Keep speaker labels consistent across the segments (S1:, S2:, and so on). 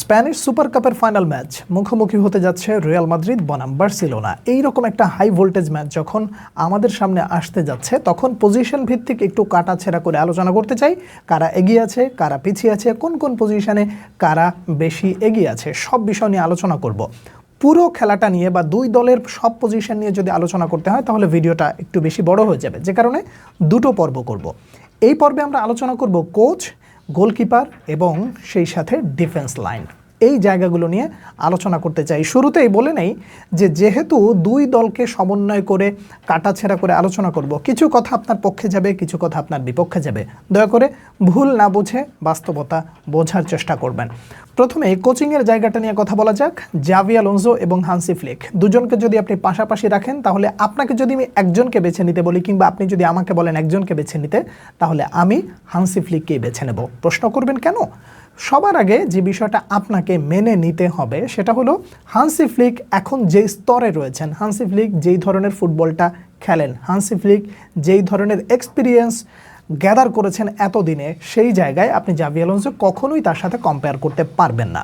S1: Spanish super কাপের final match মুখোমুখি হতে যাচ্ছে রিয়াল মাদ্রিদ বনাম বার্সেলোনা। এইরকম একটা হাই ভোল্টেজ ম্যাচ যখন আমাদের সামনে আসতে যাচ্ছে, তখন পজিশন ভিত্তিক একটু কাটাছেঁড়া করে আলোচনা করতে চাই। কারা এগিয়ে আছে, কারা পিছিয়ে আছে, কোন কোন পজিশনে কারা বেশি এগিয়ে আছে, সব বিষয় নিয়ে আলোচনা করব। পুরো খেলাটা নিয়ে বা দুই দলের সব পজিশন নিয়ে যদি আলোচনা করতে হয় তাহলে ভিডিওটা একটু বেশি বড় হয়ে যাবে, যে কারণে দুটো পর্ব করব। এই পর্বে আমরা আলোচনা করব কোচ, গোলকিপার এবং সেই সাথে ডিফেন্স লাইন, এই জায়গাগুলো নিয়ে আলোচনা করতে চাই। শুরুতেই বলে নেই যে যেহেতু দুই দলকে সমন্বয় করে কাটাছেঁড়া করে আলোচনা করব, কিছু কথা আপনার পক্ষে যাবে, কিছু কথা আপনার বিপক্ষে যাবে। দয়া করে ভুল না বুঝে বাস্তবতা বোঝার চেষ্টা করবেন। প্রথমে কোচিংয়ের জায়গাটা নিয়ে কথা বলা যাক। জাভি আলোনসো এবং হান্সি ফ্লিক দুজনকে যদি আপনি পাশাপাশি রাখেন, তাহলে আপনাকে যদি আমি একজনকে বেছে নিতে বলি, কিংবা আপনি যদি আমাকে বলেন একজনকে বেছে নিতে, তাহলে আমি হান্সি ফ্লিককেই বেছে নেব। প্রশ্ন করবেন কেন? সবার আগে যে বিষয়টা আপনাকে মেনে নিতে হবে সেটা হলো, হান্সি ফ্লিক এখন যেই স্তরে রয়েছেন, হান্সি ফ্লিক যেই ধরনের ফুটবলটা খেলেন, হান্সি ফ্লিক যেই ধরনের এক্সপিরিয়েন্স গ্যাদার করেছেন এতদিনে, সেই জায়গায় আপনি জাভি আলোনসো কখনোই তার সাথে কম্পেয়ার করতে পারবেন না।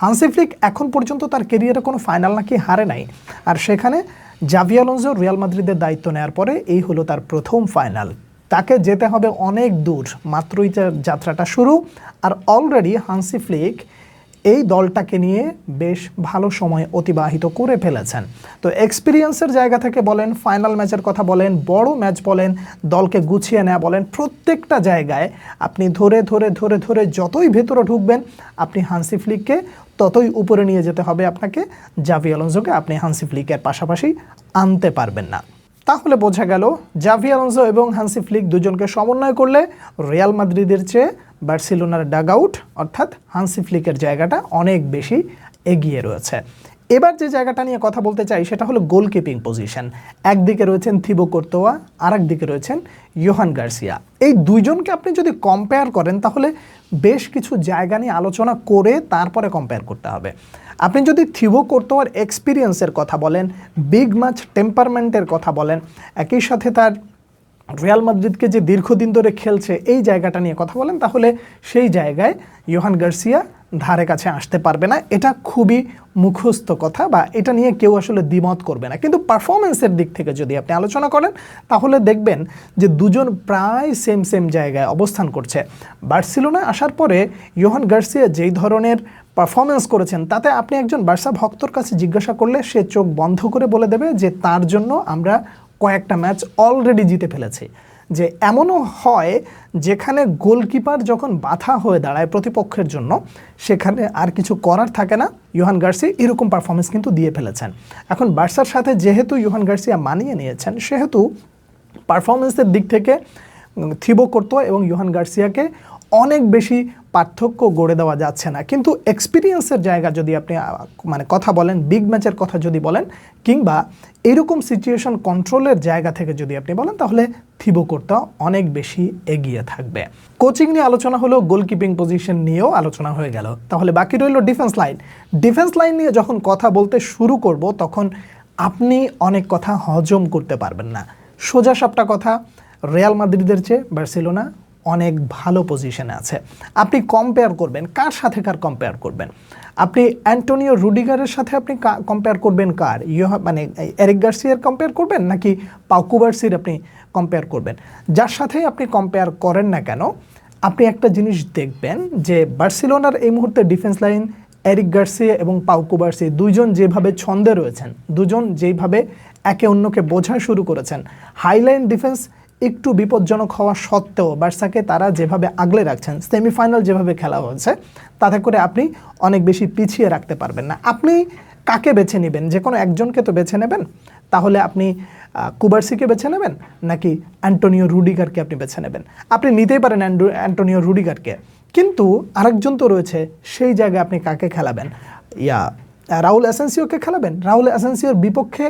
S1: হান্সি ফ্লিক এখন পর্যন্ত তার কেরিয়ারে কোনো ফাইনাল নাকি হারে নাই, আর সেখানে জাভি আলোনসো রিয়াল মাদ্রিদের দায়িত্ব নেওয়ার পরে এই হলো তার প্রথম ফাইনাল। তাকে যেতে হবে অনেক দূর, মাত্রই যাত্রাটা শুরু। আর অলরেডি হান্সি ফ্লিক এই দলটাকে নিয়ে বেশ ভালো সময় অতিবাহিত করে ফেলেছেন। তো এক্সপিরিয়েন্সের জায়গা থেকে বলেন, ফাইনাল ম্যাচের কথা বলেন, বড় ম্যাচ বলেন, দলকে গুছিয়ে নেওয়া বলেন, প্রত্যেকটা জায়গায় আপনি ধরে ধরে ধরে ধরে যতই ভেতরে ঢুকবেন, আপনি হান্সি ফ্লিককে ততই উপরে নিয়ে যেতে হবে আপনাকে। জাভি আলোনসোকে আপনি হান্সি ফ্লিকের পাশাপাশি আনতে পারবেন না। তাহলে বোঝা গেল জাভি আলোনসো এবং হান্সি ফ্লিক দুজনকে সমন্বয় করলে রিয়াল মাদ্রিদের চেয়ে বার্সেলোনার ডাগ আউট অর্থাৎ হান্সি ফ্লিকের জায়গাটা অনেক বেশি এগিয়ে রয়েছে। এবার যে জায়গাটা নিয়ে কথা বলতে চাই সেটা হলো গোলকিপিং পজিশন। একদিকে রয়েছেন থিবো কর্তোয়া, আর একদিকে রয়েছেন ইয়োহান গার্সিয়া। এই দুইজনকে আপনি যদি কম্পেয়ার করেন, তাহলে বেশ কিছু জায়গা নিয়ে আলোচনা করে তারপরে কম্পেয়ার করতে হবে। আপনি যদি থিবো কর্তোয়ার এক্সপিরিয়েন্সের কথা বলেন, বিগ ম্যাচ টেম্পারমেন্টের কথা বলেন, একই সাথে তার রিয়াল মাদ্রিদকে যে দীর্ঘদিন ধরে খেলছে এই জায়গাটা নিয়ে কথা বলেন, তাহলে সেই জায়গায় ইয়োহান গার্সিয়া ধারে কাছে আসতে পারবে না। এটা খুবই মুখস্থ কথা, বা এটা নিয়ে কেউ আসলে দ্বিমত করবে না। কিন্তু পারফরমেন্সের দিক থেকে যদি আপনি আলোচনা করেন, তাহলে দেখবেন যে দুজন প্রায় সেম সেম জায়গায় অবস্থান করছে। বার্সেলোনা আসার পরে ইয়োহান গার্সিয়া যেই ধরনের পারফরমেন্স করেছেন, তাতে আপনি একজন বার্সা ভক্তর কাছে জিজ্ঞাসা করলে সে চোখ বন্ধ করে বলে দেবে যে তার জন্য আমরা কয়েকটা ম্যাচ অলরেডি জিতে ফেলেছি। যে এমনও হয় যেখানে গোলকিপার যখন বাধা হয়ে দাঁড়ায় প্রতিপক্ষের জন্য, সেখানে আর কিছু করার থাকে না। ইয়োহান গার্সিয়া এরকম পারফরমেন্স কিন্তু দিয়ে ফেলেছেন। এখন বার্সার সাথে যেহেতু ইয়োহান গার্সিয়া মানিয়ে নিয়েছেন, সেহেতু পারফরমেন্সের দিক থেকে থিবো কর্তোয়া এবং ইয়োহান গার্সিয়াকে অনেক বেশি পার্থক্য গড়ে দেওয়া যাচ্ছে না। কিন্তু এক্সপিরিয়েন্সের জায়গা যদি আপনি কথা বলেন, বিগ ম্যাচের কথা যদি বলেন, কিংবা এরকম সিচুয়েশন কন্ট্রোলের জায়গা থেকে যদি আপনি বলেন, তাহলে থিবো কর্তোয়া অনেক বেশি এগিয়ে থাকবে। কোচিং নিয়ে আলোচনা হলো, গোলকিপিং পজিশন নিয়েও আলোচনা হয়ে গেল, তাহলে বাকি রইল ডিফেন্স লাইন। ডিফেন্স লাইন নিয়ে যখন কথা বলতে শুরু করব, তখন আপনি অনেক কথা হজম করতে পারবেন না। সোজা সাপটা কথা, রিয়াল মাদ্রিদের চেয়ে বার্সেলোনা অনেক ভালো পজিশনে আছে। আপনি কম্পেয়ার করবেন কার সাথে, কার কম্পেয়ার করবেন? আপনি অ্যান্টোনিও রুডিগারের সাথে আপনি কম্পেয়ার করবেন কার? এরিক গার্সিয়ার কম্পেয়ার করবেন, নাকি পাউ কুবার্সির আপনি কম্পেয়ার করবেন? যার সাথেই আপনি কম্পেয়ার করেন না কেন, আপনি একটা জিনিস দেখবেন যে বার্সেলোনার এই মুহূর্তে ডিফেন্স লাইন এরিক গার্সিয়া এবং পাউ কুবার্সি দুইজন যেভাবে ছন্দে রয়েছেন, দুজন যেইভাবে একে অন্যকে বোঝা শুরু করেছেন, হাইলাইন ডিফেন্স একটু বিপজ্জনক হওয়া সত্ত্বেও বার্সাকে তারা যেভাবে আগলে রাখছেন, সেমিফাইনাল যেভাবে খেলা হয়েছে, তাতে করে আপনি অনেক বেশি পিছিয়ে রাখতে পারবেন না। আপনি কাকে বেছে নেবেন? যে কোনো একজনকে তো বেছে নেবেন। তাহলে আপনি কুবার্সিকে বেছে নেবেন, নাকি অ্যান্টোনিও রুডিগারকে আপনি বেছে নেবেন? আপনি নিতেই পারেন অ্যান্টোনিও রুডিগারকে, কিন্তু আরেকজন তো রয়েছে, সেই জায়গায় আপনি কাকে খেলাবেন? রাউল অ্যাসেন্সিওকে খেলাবেন? রাউল অ্যাসেন্সিওর বিপক্ষে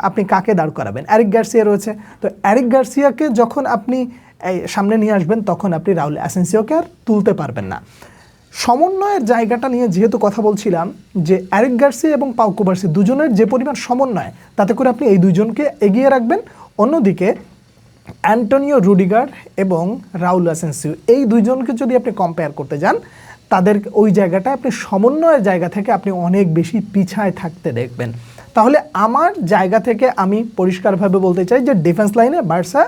S1: আপনি কাকে দাঁড় করাবেন? এরিক গার্সিয়া রয়েছে, তো এরিক গার্সিয়াকে যখন আপনি সামনে নিয়ে আসবেন, তখন আপনি রাউল অ্যাসেন্সিওকে আর তুলতে পারবেন না। সমন্বয়ের জায়গাটা নিয়ে যেহেতু কথা বলছিলাম, যে এরিক গার্সিয়া এবং পাউ কুবার্সি দুজনের যে পরিমাণ সমন্বয়, তাতে করে আপনি এই দুজনকে এগিয়ে রাখবেন। অন্যদিকে অ্যান্টোনিও রুডিগার এবং রাউল অ্যাসেন্সিও, এই দুইজনকে যদি আপনি কম্পেয়ার করতে যান, তাদের ওই জায়গাটায় আপনি সমন্বয়ের জায়গা থেকে আপনি অনেক বেশি পিছায় থাকতে দেখবেন। তাহলে আমার জায়গা থেকে আমি পরিষ্কারভাবে বলতে চাই যে ডিফেন্স লাইনে বার্সা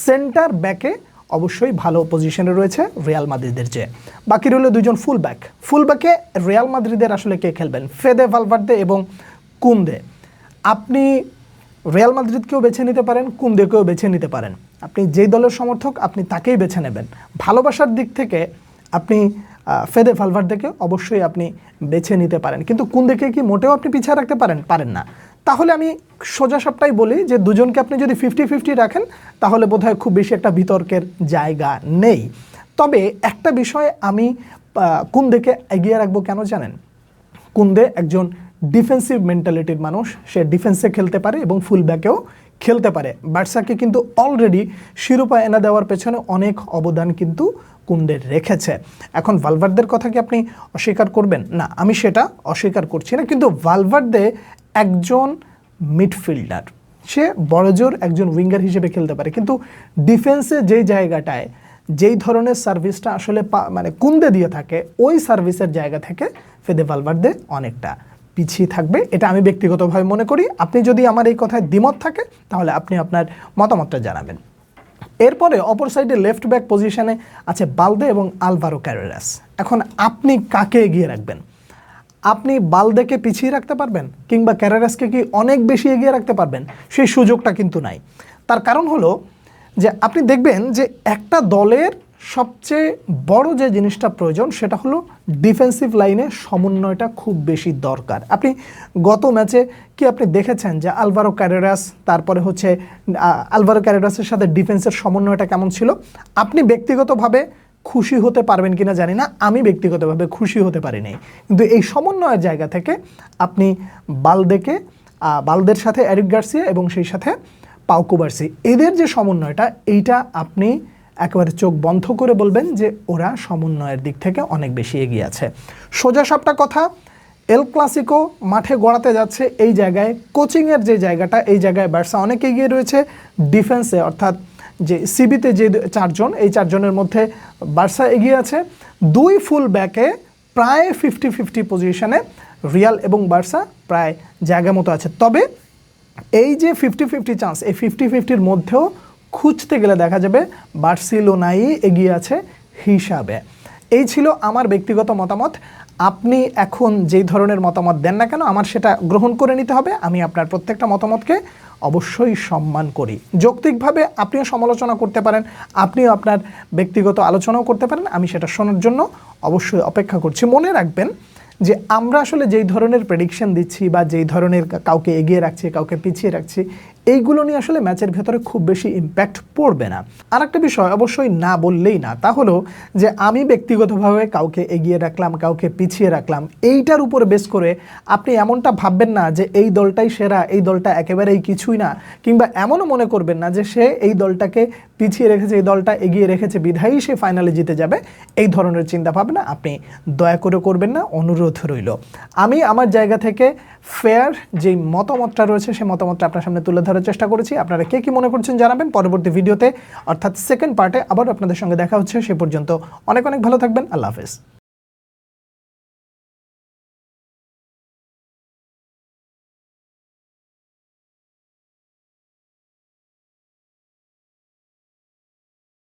S1: সেন্টার ব্যাকে অবশ্যই ভালো পজিশনে রয়েছে রিয়াল মাদ্রিদের চেয়ে। বাকি রইল দুজন ফুল ব্যাকে রিয়াল মাদ্রিদের আসলে কে খেলবেন? ফেদে ভালভার্দে এবং কুন্দে। আপনি রিয়াল মাদ্রিদকেও বেছে নিতে পারেন, কুন্দেকেও বেছে নিতে পারেন। আপনি যেই দলের সমর্থক আপনি তাকেই বেছে নেবেন। ভালোবাসার দিক থেকে আপনি ফেদে ভালভার্দেকে অবশ্যই আপনি বেছে নিতে পারেন, কিন্তু কুন্দেকে কি মোটেও আপনি পিছিয়ে রাখতে পারেন না। তাহলে আমি সোজা সাপটাই বলি যে দুজনকে আপনি যদি 50-50 রাখেন তাহলে বোধহয় খুব বেশি একটা বিতর্কের জায়গা নেই। তবে একটা বিষয়ে আমি কুন্দেকে এগিয়ে রাখবো কেন জানেন? কুন্দে একজন ডিফেন্সিভ মেন্টালিটির মানুষ, সে ডিফেন্সে খেলতে পারে এবং ফুল ব্যাকেও খেলতে পারে। বার্সাকে কিন্তু অলরেডি শিরোপা এনে দেওয়ার পেছনে অনেক অবদান কিন্তু কুন্দে রেখেছে। এখন ভালভার্দের কথা কি আপনি অস্বীকার করবেন? না, আমি সেটা অস্বীকার করছি না, কিন্তু ভালভার্দে একজন মিডফিল্ডার, সে বড়জোর একজন উইঙ্গার হিসেবে খেলতে পারে, কিন্তু ডিফেন্সে যেই জায়গাটায় যেই ধরনের সার্ভিসটা আসলে মানে কুন্দে দিয়ে থাকে, ওই সার্ভিসের জায়গা থেকে ফেদে ভালভার্দে অনেকটা পিছিয়ে থাকবে, এটা আমি ব্যক্তিগতভাবে মনে করি। আপনি যদি আমার এই কথায় দ্বিমত থাকে তাহলে আপনি আপনার মতামতটা জানাবেন। এরপরে অপর সাইডে লেফট ব্যাক পজিশনে আছে বালদে এবং আলভারো ক্যারেরাস। এখন আপনি কাকে এগিয়ে রাখবেন? আপনি বালদেকে পিছিয়ে রাখতে পারবেন কিংবা ক্যারেরাসকে কি অনেক বেশি এগিয়ে রাখতে পারবেন? সেই সুযোগটা কিন্তু নাই। তার কারণ হলো যে আপনি দেখবেন যে একটা দলের সবচেয়ে বড় যে জিনিসটা প্রয়োজন সেটা হলো ডিফেন্সিভ লাইনে সমন্বয়টা খুব বেশি দরকার। আপনি গত ম্যাচে কি আপনি দেখেছেন যে আলভারো ক্যারেরাস, তারপরে হচ্ছে আলভারো ক্যারেরাসের সাথে ডিফেন্সের সমন্বয়টা কেমন ছিল? আপনি ব্যক্তিগতভাবে খুশি হতে পারবেন কিনা জানি না, আমি ব্যক্তিগতভাবে খুশি হতে পারিনি, কিন্তু এই সমন্বয়ের জায়গা থেকে আপনি বালদের সাথে এরিক গার্সিয়া এবং সেই সাথে পাউ কুবার্সি, এদের যে সমন্বয়টা, এইটা আপনি একেবারে চোখ বন্ধ করে বলবেন যে ওরা সমন্বয়ের দিক থেকে অনেক বেশি এগিয়ে আছে। সোজা সাপটা কথা, এল ক্লাসিকো মাঠে গড়াতে যাচ্ছে, এই জায়গায় কোচিংয়ের যে জায়গাটা, এই জায়গায় বার্সা অনেক এগিয়ে রয়েছে। ডিফেন্সে অর্থাৎ যে সিবিতে যে চারজন, এই চারজনের মধ্যে বার্সা এগিয়ে আছে। দুই ফুল ব্যাকে প্রায় 50-50 পজিশনে রিয়াল এবং বার্সা প্রায় জায়গা মতো আছে। তবে এই যে 50-50 চান্স, এই 50-50-র মধ্যেও খুঁজতে গেলে দেখা যাবে বার্সেলোনাই এগিয়ে আছে হিসাবে। এই ছিল আমার ব্যক্তিগত মতামত। আপনি এখন যেই ধরনের মতামত দেন না কেন, আমার সেটা গ্রহণ করে নিতে হবে। আমি আপনার প্রত্যেকটা মতামতকে অবশ্যই সম্মান করি। যৌক্তিকভাবে আপনিও সমালোচনা করতে পারেন, আপনিও আপনার ব্যক্তিগত আলোচনাও করতে পারেন, আমি সেটা শোনার জন্য অবশ্যই অপেক্ষা করছি। মনে রাখবেন যে আমরা আসলে যেই ধরনের প্রেডিকশন দিচ্ছি বা যেই ধরনের কাউকে এগিয়ে রাখছি, কাউকে পিছিয়ে রাখছি, এইগুলো নিয়ে আসলে ম্যাচের ভেতরে খুব বেশি ইম্প্যাক্ট পড়বে না। আর একটা বিষয় অবশ্যই না বললেই না, তা হলো যে আমি ব্যক্তিগতভাবে কাউকে এগিয়ে রাখলাম, কাউকে পিছিয়ে রাখলাম, এইটার উপর বেস করে আপনি এমনটা ভাববেন না যে এই দলটাই সেরা, এই দলটা একেবারেই কিছুই না, কিংবা এমনও মনে করবেন না যে সে এই দলটাকে পিছিয়ে রেখেছে, এই দলটা এগিয়ে রেখেছে বিধায়ী সে ফাইনালে জিতে যাবে। এই ধরনের চিন্তা ভাবনা আপনি দয়া করে করবেন না, অনুরোধ রইল। আমি আমার জায়গা থেকে ফেয়ার যেই মতামতটা রয়েছে সেই মতামতটা আপনার সামনে তুলে ধরার চেষ্টা করেছি। আপনারা কে কি মনে করছেন জানাবেন পরবর্তী ভিডিওতে, অর্থাৎ সেকেন্ড পার্টে আবার আপনাদের সঙ্গে দেখা হচ্ছে। সে পর্যন্ত অনেক অনেক ভালো থাকবেন। আল্লাহ হাফেজ।